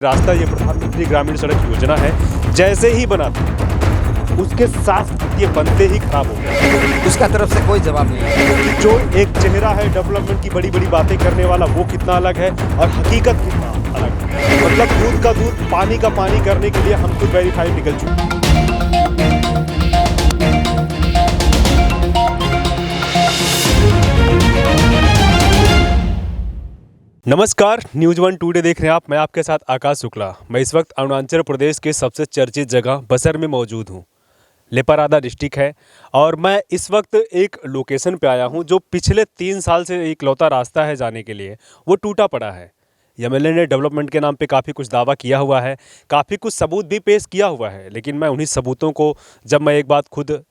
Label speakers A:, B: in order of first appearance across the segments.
A: रास्ता ये प्रधानमंत्री ग्रामीण सड़क योजना है, जैसे ही बना था उसके साथ ये बनते ही खराब हो गया।
B: उसका तरफ से कोई जवाब नहीं है।
A: जो एक चेहरा है डेवलपमेंट की बड़ी बड़ी बातें करने वाला, वो कितना अलग है और हकीकत कितना अलग है। मतलब दूध का दूध, पानी का पानी करने के लिए हम खुद वेरीफाई निकल चुके हैं। नमस्कार, न्यूज़ वन टुडे देख रहे हैं आप। मैं आपके साथ आकाश शुक्ला। मैं इस वक्त अरुणाचल प्रदेश के सबसे चर्चित जगह बसर में मौजूद हूँ। लेपारादा डिस्ट्रिक्ट है और मैं इस वक्त एक लोकेशन पे आया हूँ जो पिछले 3 साल से इकलौता रास्ता है जाने के लिए, वो टूटा पड़ा है। एमएलए ने डेवलपमेंट के नाम पे काफ़ी कुछ दावा किया हुआ है, काफ़ी कुछ सबूत भी पेश किया हुआ है, लेकिन मैं उन्हीं सबूतों को जब मैं एक बात खुद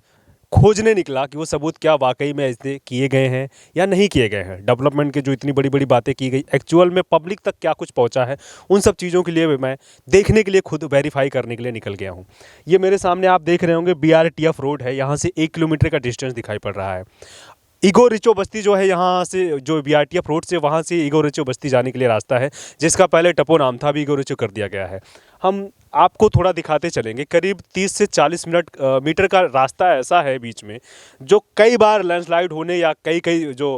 A: खोजने निकला कि वो सबूत क्या वाकई में ऐसे किए गए हैं या नहीं किए गए हैं, डेवलपमेंट के जो इतनी बड़ी बड़ी बातें की गई एक्चुअल में पब्लिक तक क्या कुछ पहुंचा है, उन सब चीज़ों के लिए मैं देखने के लिए खुद वेरीफाई करने के लिए निकल गया हूं। ये मेरे सामने आप देख रहे होंगे BRTF रोड है, यहाँ से 1 किलोमीटर का डिस्टेंस दिखाई पड़ रहा है। ईगो रिचो बस्ती जो है, यहाँ से जो BRTF रोड से वहाँ से ईगो रिचो बस्ती जाने के लिए रास्ता है, जिसका पहले टपो नाम था, अभी ईगो रिचो कर दिया गया है। हम आपको थोड़ा दिखाते चलेंगे। करीब 30 से 40 मीटर का रास्ता ऐसा है बीच में, जो कई बार लैंडस्लाइड होने या कई जो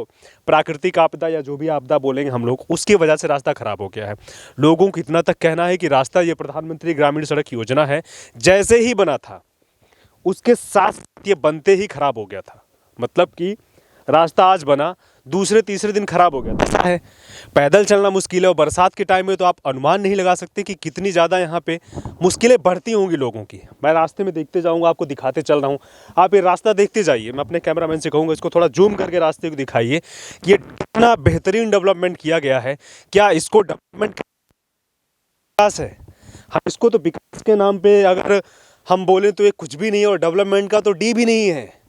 A: प्राकृतिक आपदा या जो भी आपदा बोलेंगे हम लोग, उसकी वजह से रास्ता ख़राब हो गया है। लोगों को इतना तक कहना है कि रास्ता ये प्रधानमंत्री ग्रामीण सड़क योजना है, जैसे ही बना था उसके साथ ये बनते ही ख़राब हो गया था। मतलब कि रास्ता आज बना, दूसरे तीसरे दिन खराब हो गया। ऐसा है, पैदल चलना मुश्किल है और बरसात के टाइम में तो आप अनुमान नहीं लगा सकते कि कितनी ज़्यादा यहाँ पे मुश्किलें बढ़ती होंगी लोगों की। मैं रास्ते में देखते जाऊँगा, आपको दिखाते चल रहा हूँ, आप ये रास्ता देखते जाइए। मैं अपने कैमरामैन से कहूँगा इसको थोड़ा जूम करके रास्ते को दिखाइए कि ये कितना बेहतरीन डेवलपमेंट किया गया है। क्या इसको डेवलपमेंट विकास है? हम इसको तो विकास के नाम पे अगर हम बोलें तो ये कुछ भी नहीं है, और डेवलपमेंट का तो डी भी नहीं है।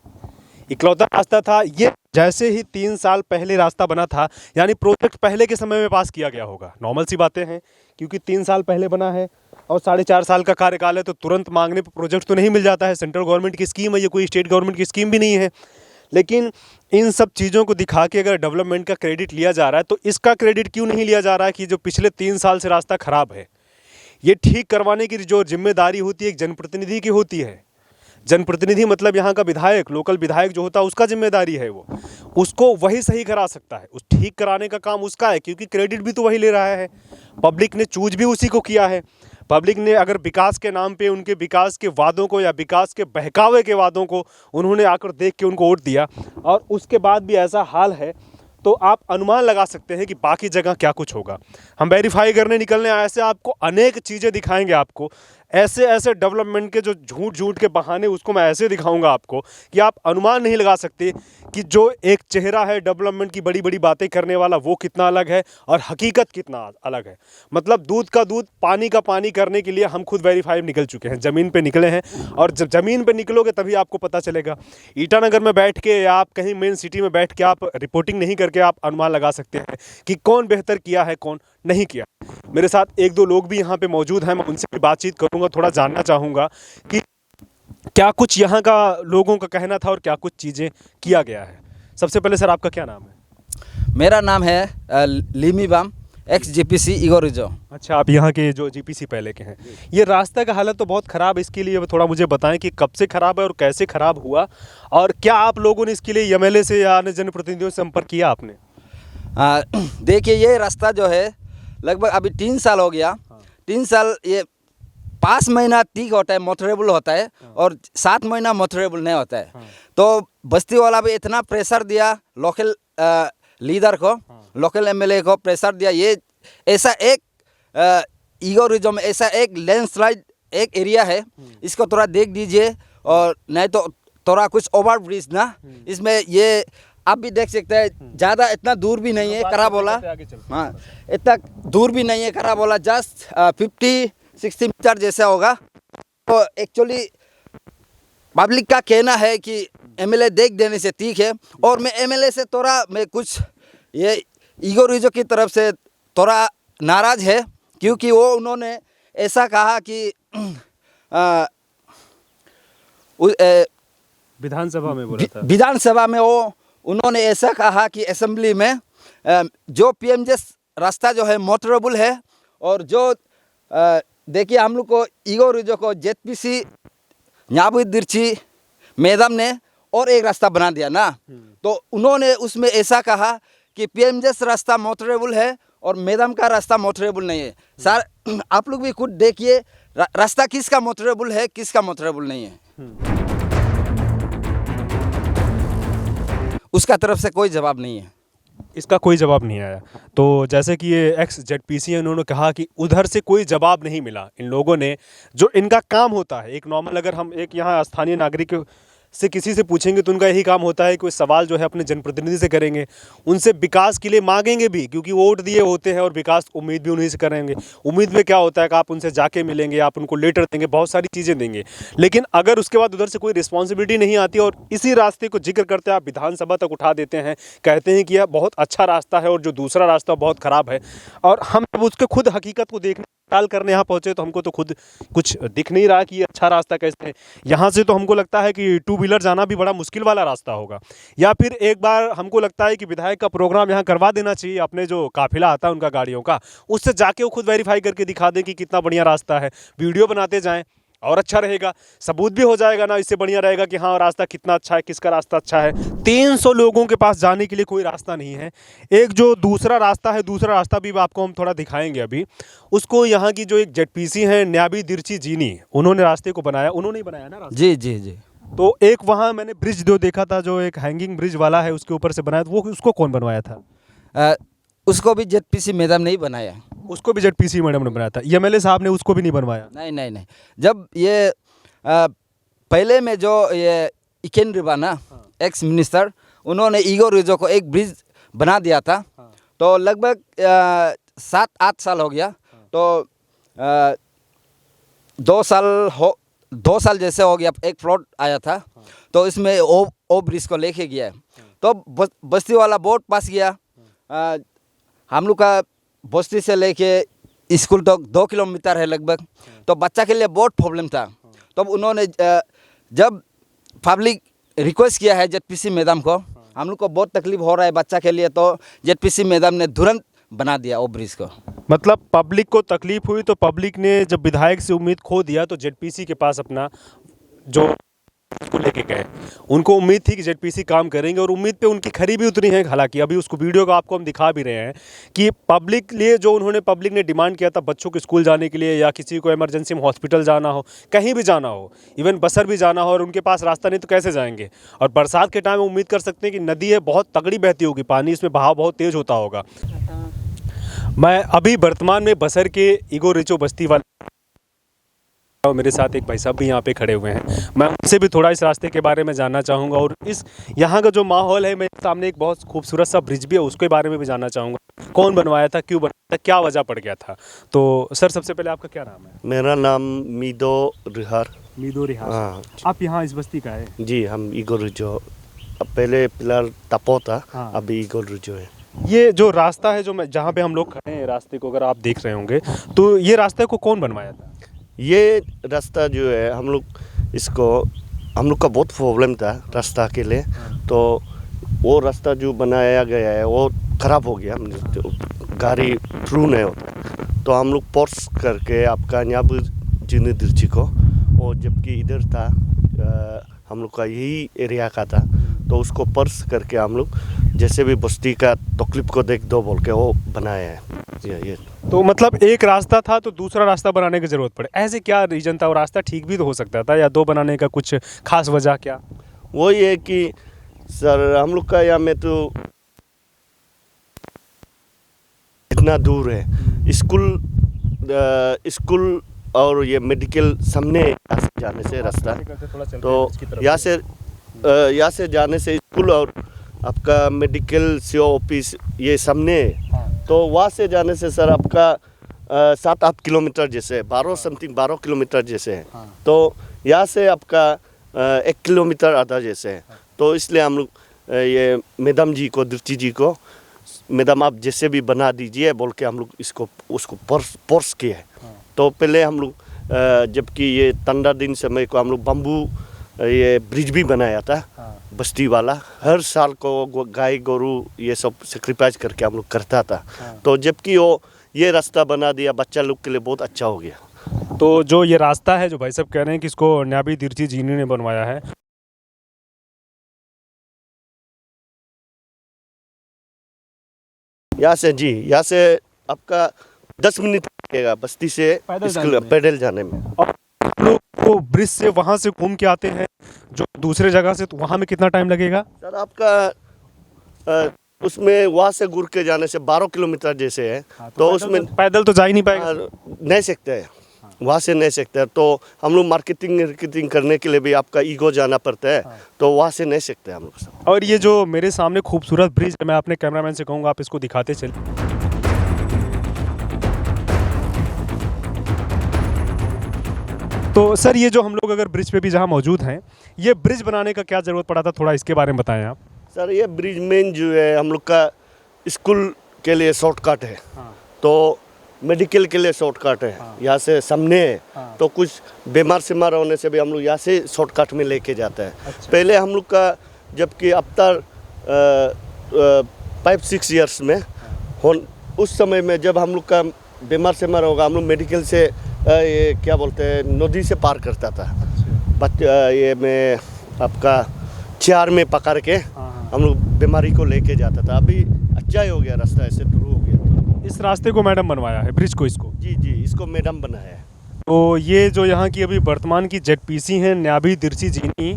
A: इकलौता रास्ता था ये, जैसे ही 3 साल पहले रास्ता बना था, यानी प्रोजेक्ट पहले के समय में पास किया गया होगा। नॉर्मल सी बातें हैं, क्योंकि 3 साल पहले बना है और 4.5 साल का कार्यकाल है, तो तुरंत मांगने पर प्रोजेक्ट तो नहीं मिल जाता है। सेंट्रल गवर्नमेंट की स्कीम है ये, कोई स्टेट गवर्नमेंट की स्कीम भी नहीं है। लेकिन इन सब चीज़ों को दिखा के अगर डेवलपमेंट का क्रेडिट लिया जा रहा है, तो इसका क्रेडिट क्यों नहीं लिया जा रहा है कि जो पिछले 3 साल से रास्ता ख़राब है, ये ठीक करवाने की जो जिम्मेदारी होती है एक जनप्रतिनिधि की होती है। जनप्रतिनिधि मतलब यहाँ का विधायक, लोकल विधायक जो होता है, उसका जिम्मेदारी है वो, उसको वही सही करा सकता है। उस ठीक कराने का काम उसका है, क्योंकि क्रेडिट भी तो वही ले रहा है। पब्लिक ने चूज भी उसी को किया है। पब्लिक ने अगर विकास के नाम पे उनके विकास के वादों को या विकास के बहकावे के वादों को उन्होंने आकर देख के उनको वोट दिया, और उसके बाद भी ऐसा हाल है, तो आप अनुमान लगा सकते हैं कि बाकी जगह क्या कुछ होगा। हम वेरीफाई करने निकलने आए, ऐसे आपको अनेक चीज़ें दिखाएंगे। आपको ऐसे ऐसे डेवलपमेंट के जो झूठ के बहाने, उसको मैं ऐसे दिखाऊंगा आपको कि आप अनुमान नहीं लगा सकते कि जो एक चेहरा है डेवलपमेंट की बड़ी बड़ी बातें करने वाला, वो कितना अलग है और हकीकत कितना अलग है। मतलब दूध का दूध, पानी का पानी करने के लिए हम खुद वेरीफाई निकल चुके हैं, ज़मीन पे निकले हैं। और जब ज़मीन पे निकलोगे तभी आपको पता चलेगा। ईटानगर में बैठ के या आप कहीं मेन सिटी में बैठ के आप रिपोर्टिंग नहीं करके आप अनुमान लगा सकते हैं कि कौन बेहतर किया है, कौन नहीं किया। मेरे साथ 1-2 लोग भी यहाँ पे मौजूद हैं, मैं उनसे भी बातचीत करूँगा, थोड़ा जानना चाहूँगा कि क्या कुछ यहाँ का लोगों का कहना था और क्या कुछ चीज़ें किया गया है। सबसे पहले सर, आपका क्या नाम है?
B: मेरा नाम है लिमी balm, x GPC ego Richo.
A: अच्छा, आप यहाँ के जो GPC पहले के हैं। ये रास्ता का हालत तो बहुत ख़राब है, इसके लिए थोड़ा मुझे बताएं कि कब से ख़राब है और कैसे ख़राब हुआ, और क्या आप लोगों ने इसके लिए MLA से या अन्य जनप्रतिनिधियों से संपर्क किया आपने?
B: देखिए, ये रास्ता जो है लगभग अभी 3 साल हो गया। 3 साल ये 5 महीना ठीक होता है, मोटरेबल होता है, और 7 महीना मोटरेबल नहीं होता है। तो बस्ती वाला भी इतना प्रेशर दिया, लोकल लीडर को, लोकल MLA को प्रेशर दिया। ये ऐसा एक ईगो रिचो में ऐसा एक लैंडस्लाइड एक एरिया है, इसको थोड़ा देख दीजिए, और नहीं तो थोड़ा कुछ ओवर ब्रिज ना, इसमें ये आप भी देख सकते हैं। ज़्यादा इतना दूर भी नहीं है कराबोला, हाँ, इतना दूर भी नहीं है कराबोला, जस्ट 50-60 मीटर जैसा होगा। तो एक्चुअली पब्लिक का कहना है कि MLA देख देने से ठीक है, और मैं MLA से थोड़ा मैं कुछ ये ईगो रिचो की तरफ से थोड़ा नाराज़ है, क्योंकि वो उन्होंने ऐसा कहा कि
A: विधानसभा में बोला था।
B: विधानसभा में वो उन्होंने ऐसा कहा कि असेंबली में जो PMJ रास्ता जो है मोटरेबल है, और जो देखिए हम लोग को ईगो रिजो को जेडपीसी न्याबुई दिर्ची मैडम ने और एक रास्ता बना दिया ना, तो उन्होंने उसमें ऐसा कहा कि पीएमजेस रास्ता मोटरेबल है और मैडम का रास्ता मोटरेबल नहीं है। सर आप लोग भी खुद देखिए रास्ता किसका मोटरेबल है, किसका मोटरेबल नहीं है। उसका तरफ से कोई जवाब नहीं है।
A: इसका कोई जवाब नहीं आया। तो जैसे कि ये एक्स जेडपीसी है, उन्होंने कहा कि उधर से कोई जवाब नहीं मिला इन लोगों ने। जो इनका काम होता है, एक नॉर्मल अगर हम एक यहाँ स्थानीय नागरिक से किसी से पूछेंगे तो उनका यही काम होता है कि वो सवाल जो है अपने जनप्रतिनिधि से करेंगे, उनसे विकास के लिए मांगेंगे भी, क्योंकि वोट दिए होते हैं और विकास उम्मीद भी उन्हीं से करेंगे। उम्मीद में क्या होता है कि आप उनसे जाके मिलेंगे, आप उनको लेटर देंगे, बहुत सारी चीज़ें देंगे, लेकिन अगर उसके बाद उधर से कोई रिस्पॉन्सिबिलिटी नहीं आती और इसी रास्ते को जिक्र करते आप विधानसभा तक उठा देते हैं, कहते हैं कि यह बहुत अच्छा रास्ता है और जो दूसरा रास्ता बहुत ख़राब है। और हम जब उसके खुद हकीकत को देखने टाल करने यहाँ पहुँचे तो हमको तो खुद कुछ दिख नहीं रहा कि ये अच्छा रास्ता कैसे है। यहाँ से तो हमको लगता है कि टू व्हीलर जाना भी बड़ा मुश्किल वाला रास्ता होगा। या फिर एक बार हमको लगता है कि विधायक का प्रोग्राम यहाँ करवा देना चाहिए, अपने जो काफिला आता है उनका गाड़ियों का, उससे जाके वो खुद वेरीफाई करके दिखा दें कि कितना बढ़िया रास्ता है, वीडियो बनाते जाएँ और अच्छा रहेगा, सबूत भी हो जाएगा ना। इससे बढ़िया रहेगा कि हाँ रास्ता कितना अच्छा है, किसका रास्ता अच्छा है। 300 लोगों के पास जाने के लिए कोई रास्ता नहीं है। एक जो दूसरा रास्ता है, दूसरा रास्ता भी आपको हम थोड़ा दिखाएंगे अभी। उसको यहाँ की जो एक जेडपीसी हैं न्याबी दिर्ची जीनी, उन्होंने रास्ते को बनाया, उन्होंने ही बनाया ना रास्ता।
B: जी जी जी।
A: तो एक वहाँ मैंने ब्रिज जो देखा था, जो एक हैंगिंग ब्रिज वाला है, उसके ऊपर से बनाया, तो वो उसको कौन बनवाया था?
B: उसको भी जेडपीसी मैडम ने ही बनाया।
A: उसको भी जेडपीसी मैडम ने बनाया था? एमएलए साहब ने उसको भी नहीं बनवाया?
B: नहीं नहीं नहीं। जब ये पहले में जो ये इकेन रिबा ना, एक्स मिनिस्टर, उन्होंने ईगो रिजो को एक ब्रिज बना दिया था। तो लगभग 7-8 साल हो गया। तो 2 साल जैसे हो गया, एक फ्लड आया था, तो इसमें ओ ब्रिज को लेके गया। तो बस्ती वाला बोट पास गया। हम लोग का बस्ती से लेके स्कूल तक 2 किलोमीटर है लगभग, तो बच्चा के लिए बहुत प्रॉब्लम था। तो उन्होंने जब पब्लिक रिक्वेस्ट किया है जेडपीसी मैडम को, हम लोग को बहुत तकलीफ हो रहा है बच्चा के लिए, तो जेडपीसी मैडम ने तुरंत बना दिया वो ब्रिज को।
A: मतलब पब्लिक को तकलीफ हुई तो पब्लिक ने जब विधायक से उम्मीद खो दिया तो जेडपीसी के पास अपना जो उसको लेके गए। उनको उम्मीद थी कि जेडपीसी काम करेंगे और उम्मीद पे उनकी खरी भी उतरी है। हालांकि अभी उसको वीडियो को आपको हम दिखा भी रहे हैं कि पब्लिक लिए जो उन्होंने पब्लिक ने डिमांड किया था बच्चों के स्कूल जाने के लिए, या किसी को इमरजेंसी में हॉस्पिटल जाना हो, कहीं भी जाना हो, इवन बसर भी जाना हो, और उनके पास रास्ता नहीं तो कैसे जाएंगे। और बरसात के टाइम में उम्मीद कर सकते हैं कि नदी है, बहुत तगड़ी बहती होगी, पानी इसमें बहाव बहुत तेज़ होता होगा। मैं अभी वर्तमान में बसर के ईगो रिचो बस्ती वाले, मेरे साथ एक भाई साहब भी यहाँ पे खड़े हुए हैं, मैं उनसे भी थोड़ा इस रास्ते के बारे में जानना चाहूँगा और इस यहाँ का जो माहौल है। मेरे सामने एक बहुत खूबसूरत सा ब्रिज भी है, उसके बारे में भी जानना चाहूँगा। कौन बनवाया था, क्यों बनवाया था, क्या वजह पड़ गया था? तो सर सबसे पहले आपका क्या नाम है?
C: मेरा नाम मीदो रिहार।
A: मीदो रिहार।
C: हाँ।
A: आप यहाँ इस बस्ती का है?
C: जी, हम ईगो रिजो, पहले पिलर तपो था।
A: हाँ।
C: अभी ईगो रिजो है।
A: ये जो रास्ता है, जो मैं जहाँ पे हम लोग खड़े हैं, रास्ते को अगर आप देख रहे होंगे तो ये रास्ते को कौन बनवाया था? ये
C: रास्ता जो है हम लोग का बहुत प्रॉब्लम था रास्ता के लिए। तो वो रास्ता जो बनाया गया है वो ख़राब हो गया, तो गाड़ी थ्रू नहीं होता। तो हम लोग पोर्स करके आपका न्याबी जीनी दिर्ची को, और जबकि इधर था हम लोग का यही एरिया का था, तो उसको पर्स करके हम लोग जैसे भी बस्ती का तकलीफ को देख दो बोल के वो बनाया है ये।
A: तो मतलब एक रास्ता था तो दूसरा रास्ता बनाने की ज़रूरत पड़े, ऐसे क्या रीज़न था? वो रास्ता ठीक भी तो हो सकता था, या दो बनाने का कुछ खास वजह क्या?
C: वो ये कि सर हम लोग का यहाँ में तो इतना दूर है, स्कूल और ये मेडिकल सामने जाने से रास्ता, तो यहाँ से जाने से स्कूल और आपका मेडिकल सीओ ऑफिस ये सामने है। तो वहाँ से जाने से सर आपका 7-8 किलोमीटर जैसे, 12 किलोमीटर जैसे है। तो यहाँ से आपका 1 किलोमीटर आधा जैसे है। तो इसलिए हम लोग ये मैडम जी को, दिर्ची जी को, मैडम आप जैसे भी बना दीजिए बोल के हम लोग उसको पोर्स किए है। तो पहले हम लोग जबकि ये ठंडा दिन समय को हम लोग बम्बू ये ब्रिज भी बनाया था। बस्ती वाला हर साल को गाय गोरू ये सब सेक्रीफाइस करके हम लोग करता था। तो जबकि वो ये रास्ता बना दिया, बच्चा लोग के लिए बहुत अच्छा हो गया।
A: तो जो ये रास्ता है जो भाई साहब कह रहे हैं कि इसको न्याबी तिरछी जीनी ने बनवाया है,
C: यहाँ से आपका 10 मिनट लगेगा बस्ती से स्कूल पैदल जाने में।
A: और हम लोग को ब्रिज से वहाँ से घूम के आते हैं जो दूसरे जगह से, तो वहाँ में कितना टाइम लगेगा?
C: सर आपका उसमें वहाँ से गुर के जाने से 12 किलोमीटर जैसे है, तो उसमें
A: पैदल तो जा ही नहीं पाएगा।
C: नहीं सकते हैं, वहाँ से नहीं सकते हैं। तो हम लोग मार्केटिंग करने के लिए भी आपका ईगो जाना पड़ता है, तो वहाँ से नहीं सकते हम लोग।
A: और ये जो मेरे सामने खूबसूरत ब्रिज है, मैं अपने कैमरामैन से कहूँगा आप इसको दिखाते चलिए। तो सर ये जो हम लोग अगर ब्रिज पे भी जहाँ मौजूद हैं, ये ब्रिज बनाने का क्या ज़रूरत पड़ा था, थोड़ा इसके बारे में बताएं आप।
C: सर ये ब्रिज मेन जो है हम लोग का स्कूल के लिए शॉर्टकट है, तो मेडिकल के लिए शॉर्टकट है, यहाँ से सामने है। तो कुछ बीमार सिमार होने से भी हम लोग यहाँ से शॉर्टकट में लेके जाते हैं।
A: अच्छा।
C: पहले हम लोग का जबकि आफ्टर 5-6 ईयर्स में उस समय में जब हम लोग का बीमार सिमार होगा, हम लोग मेडिकल से ये क्या बोलते हैं नदी से पार करता था। ये में आपका चार में पकड़ के हम लोग बीमारी को लेके जाता था। अभी अच्छा ही हो गया, रास्ता ऐसे शुरू हो गया।
A: इस रास्ते को मैडम बनवाया है, ब्रिज को, इसको?
C: जी जी, इसको मैडम बनाया है।
A: तो ये जो यहाँ की अभी वर्तमान की जेडपीसी हैं न्याबी तिरछी जीनी,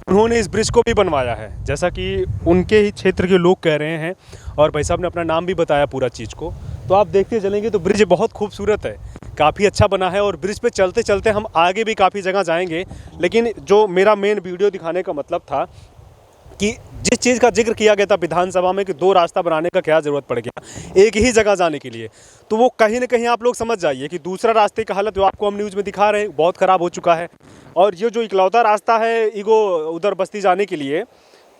A: उन्होंने इस ब्रिज को भी बनवाया है, जैसा कि उनके ही क्षेत्र के लोग कह रहे हैं। और भाई साहब ने अपना नाम भी बताया पूरा चीज़ को, तो आप देखते चलेंगे तो ब्रिज बहुत खूबसूरत है, काफ़ी अच्छा बना है। और ब्रिज पे चलते चलते हम आगे भी काफ़ी जगह जाएंगे, लेकिन जो मेरा मेन वीडियो दिखाने का मतलब था कि जिस चीज़ का जिक्र किया गया था विधानसभा में कि 2 रास्ता बनाने का क्या ज़रूरत पड़ गया एक ही जगह जाने के लिए, तो वो कहीं ना कहीं आप लोग समझ जाइए कि दूसरा रास्ते का हालत जो आपको हम न्यूज़ में दिखा रहे हैं बहुत ख़राब हो चुका है। और ये जो इकलौता रास्ता है ईगो उधर बस्ती जाने के लिए,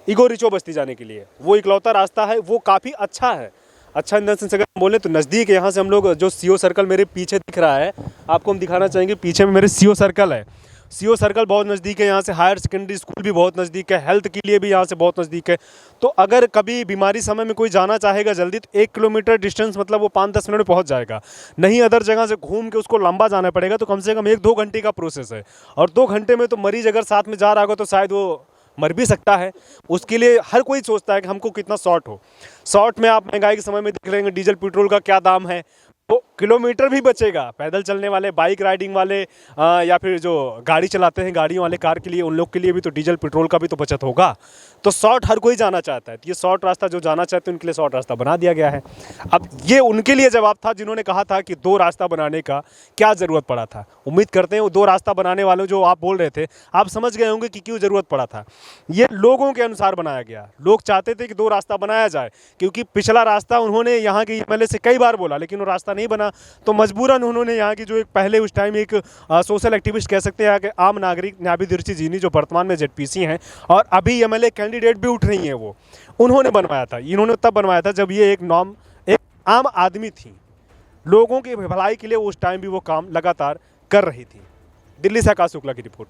A: ईगो रिचो बस्ती जाने के लिए, वो इकलौता रास्ता है, वो काफ़ी अच्छा है। अच्छा इन द सेंस अगर बोले तो नज़दीक है। यहाँ से हम लोग जो सीओ सर्कल मेरे पीछे दिख रहा है, आपको हम दिखाना चाहेंगे, पीछे में मेरे सीओ सर्कल है। सीओ सर्कल बहुत नज़दीक है यहाँ से, हायर सेकेंडरी स्कूल भी बहुत नज़दीक है, हेल्थ के लिए भी यहाँ से बहुत नज़दीक है। तो अगर कभी बीमारी समय में कोई जाना चाहेगा जल्दी, तो 1 किलोमीटर डिस्टेंस मतलब वो 5-10 मिनट में पहुँच जाएगा। नहीं अदर जगह से घूम के उसको लंबा जाना पड़ेगा, तो कम से कम 1-2 घंटे का प्रोसेस है। और 2 घंटे में तो मरीज अगर साथ में जा रहा होगा तो शायद वो मर भी सकता है। उसके लिए हर कोई सोचता है कि हमको कितना शॉर्ट हो। शॉर्ट में आप महंगाई के समय में देख लेंगे डीजल पेट्रोल का क्या दाम है, तो किलोमीटर भी बचेगा। पैदल चलने वाले, बाइक राइडिंग वाले या फिर जो गाड़ी चलाते हैं गाड़ियों वाले, कार के लिए, उन लोग के लिए भी तो डीजल पेट्रोल का भी तो बचत होगा। तो शॉर्ट हर कोई जाना चाहता है, तो ये शॉर्ट रास्ता जो जाना चाहते हैं उनके लिए शॉर्ट रास्ता बना दिया गया है। अब ये उनके लिए जवाब था जिन्होंने कहा था कि 2 रास्ता बनाने का क्या ज़रूरत पड़ा था। उम्मीद करते हैं वो 2 रास्ता बनाने वाले जो आप बोल रहे थे, आप समझ गए होंगे कि क्यों ज़रूरत पड़ा था। ये लोगों के अनुसार बनाया गया। लोग चाहते थे कि 2 रास्ता बनाया जाए, क्योंकि पिछला रास्ता उन्होंने यहाँ के एमएलए से कई बार बोला, लेकिन वो रास्ता नहीं बना। तो मजबूरन उन्होंने यहाँ की जो एक पहले उस टाइम एक सोशल एक्टिविस्ट कह सकते हैं, यहाँ के आम नागरिक न्याबी तिरछी जीनी जो वर्तमान में जेडपीसी हैं और अभी एमएलए कैंडिडेट भी उठ रही हैं, वो उन्होंने बनवाया था। इन्होंने तब बनवाया था जब ये एक आम आदमी थी, लोगों की भलाई के लिए उस टाइम भी वो काम लगातार कर रही थी। दिल्ली से आकाश शुक्ला की रिपोर्ट।